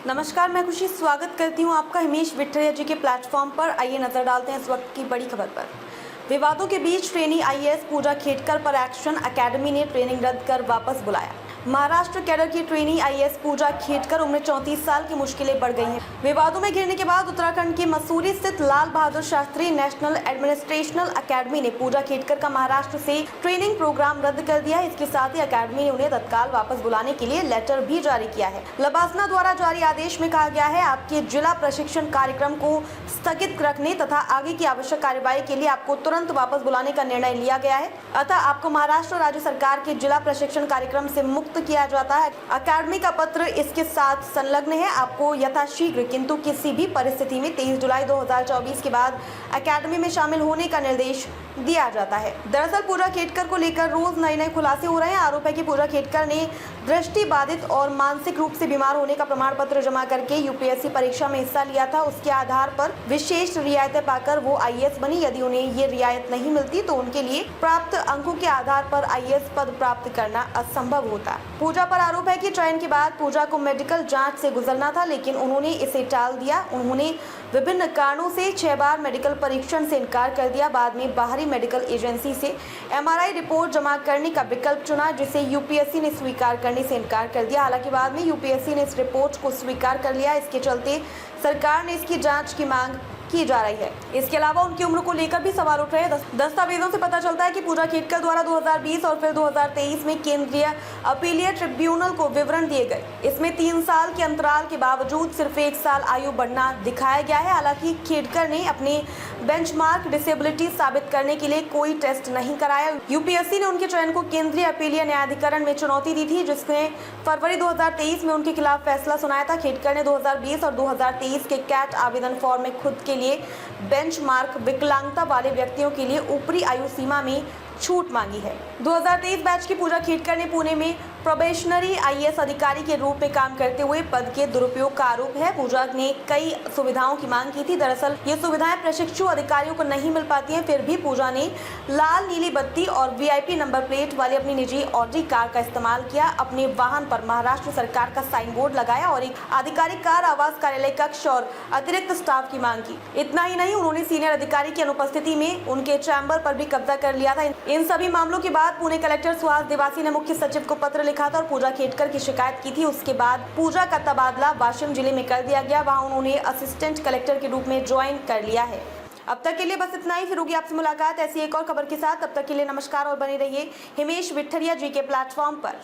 नमस्कार, मैं खुशी स्वागत करती हूं आपका हिमेश विठरिया जी के प्लेटफॉर्म पर। आइए नजर डालते हैं इस वक्त की बड़ी खबर पर। विवादों के बीच ट्रेनी आईएएस पूजा खेटकर पर एक्शन, अकेडमी ने ट्रेनिंग रद्द कर वापस बुलाया। महाराष्ट्र कैडर की ट्रेनी आईएएस पूजा खेटकर उम्र 34 साल की मुश्किलें बढ़ गई हैं। विवादों में घिरने के बाद उत्तराखंड के मसूरी स्थित लाल बहादुर शास्त्री नेशनल एडमिनिस्ट्रेशनल अकेडमी ने पूजा खेटकर का महाराष्ट्र से ट्रेनिंग प्रोग्राम रद्द कर दिया है। इसके साथ ही अकेडमी ने उन्हें तत्काल वापस बुलाने के लिए लेटर भी जारी किया है। लबासना द्वारा जारी आदेश में कहा गया है, आपके जिला प्रशिक्षण कार्यक्रम को स्थगित रखने तथा आगे की आवश्यक कार्यवाही के लिए आपको तुरंत वापस बुलाने का निर्णय लिया गया है। अतः आपको महाराष्ट्र राज्य सरकार के जिला प्रशिक्षण कार्यक्रम से मुक्त किया जाता है। अकेडमी का पत्र इसके साथ संलग्न है। आपको यथाशीघ्र किंतु किसी भी परिस्थिति में 23 जुलाई 2024 के बाद अकेडमी में शामिल होने का निर्देश दिया जाता है। दरअसल पूजा खेटकर को लेकर रोज नए नए खुलासे हो रहे हैं। आरोप है कि पूजा खेटकर ने दृष्टि बाधित और मानसिक रूप से बीमार होने का प्रमाण पत्र जमा करके यूपीएससी परीक्षा में हिस्सा लिया था। उसके आधार पर विशेष रियायतें पाकर वो आईएएस बनी। यदि उन्हें ये रियायत नहीं मिलती तो उनके लिए प्राप्त अंकों के आधार पर आईएएस पद प्राप्त करना असंभव होता। पूजा पर आरोप है कि चयन के बाद पूजा को मेडिकल जांच से गुजरना था, लेकिन उन्होंने इसे टाल दिया। उन्होंने विभिन्न कारणों से 6 बार मेडिकल परीक्षण से इनकार कर दिया। बाद में बाहरी मेडिकल एजेंसी से एमआरआई रिपोर्ट जमा करने का विकल्प चुना, जिसे यूपीएससी ने स्वीकार करने से इनकार कर दिया। हालांकि बाद में यूपीएससी ने इस रिपोर्ट को स्वीकार कर लिया। इसके चलते सरकार ने इसकी जांच की मांग की जा रही है। इसके अलावा उनकी उम्र को लेकर भी सवाल उठ रहे हैं। दस्तावेजों से पता चलता है कि पूजा खेटकर द्वारा 2020 और फिर 2023 में केंद्रीय अपीलीय ट्रिब्यूनल को विवरण दिए गए। इसमें 3 साल के अंतराल के बावजूद सिर्फ 1 साल आयु बढ़ना दिखाया गया है। हालांकि खेटकर ने अपने बेंचमार्क डिसेबिलिटी साबित करने के लिए कोई टेस्ट नहीं कराया। यूपीएससी ने उनके चयन को केंद्रीय अपीलीय न्यायाधिकरण में चुनौती दी थी, जिसने फरवरी 2023 में उनके खिलाफ फैसला सुनाया था। खेटकर ने 2020 और 2023 के कैट आवेदन फॉर्म में खुद के लिए बेंचमार्क विकलांगता वाले व्यक्तियों के लिए ऊपरी आयु सीमा में छूट मांगी है। 2023 बैच की पूजा खेटकर ने पुणे में प्रोबेशनरी आईएएस अधिकारी के रूप में काम करते हुए पद के दुरुपयोग का आरोप है। पूजा ने कई सुविधाओं की मांग की थी। दरअसल ये सुविधाएं प्रशिक्षु अधिकारियों को नहीं मिल पाती हैं। फिर भी पूजा ने लाल नीली बत्ती और वीआईपी नंबर प्लेट वाली अपनी निजी ऑडी कार का इस्तेमाल किया। अपने वाहन पर महाराष्ट्र सरकार का साइन बोर्ड लगाया और एक आधिकारिक कार, आवास, कार्यालय कक्ष और अतिरिक्त स्टाफ की मांग की। इतना ही नहीं, उन्होंने सीनियर अधिकारी की अनुपस्थिति में उनके चैम्बर पर भी कब्जा कर लिया था। इन सभी मामलों के बाद पुणे कलेक्टर सुहास देवासी ने मुख्य सचिव को पत्र लिखा था और पूजा खेटकर की शिकायत की थी। उसके बाद पूजा का तबादला वाशिम जिले में कर दिया गया। वहां उन्होंने असिस्टेंट कलेक्टर के रूप में ज्वाइन कर लिया है। अब तक के लिए बस इतना ही। फिर होगी आपसे मुलाकात ऐसी एक और खबर के साथ। तब तक के लिए नमस्कार और बने रहिए हिमेश विठरिया जी के प्लेटफॉर्म पर।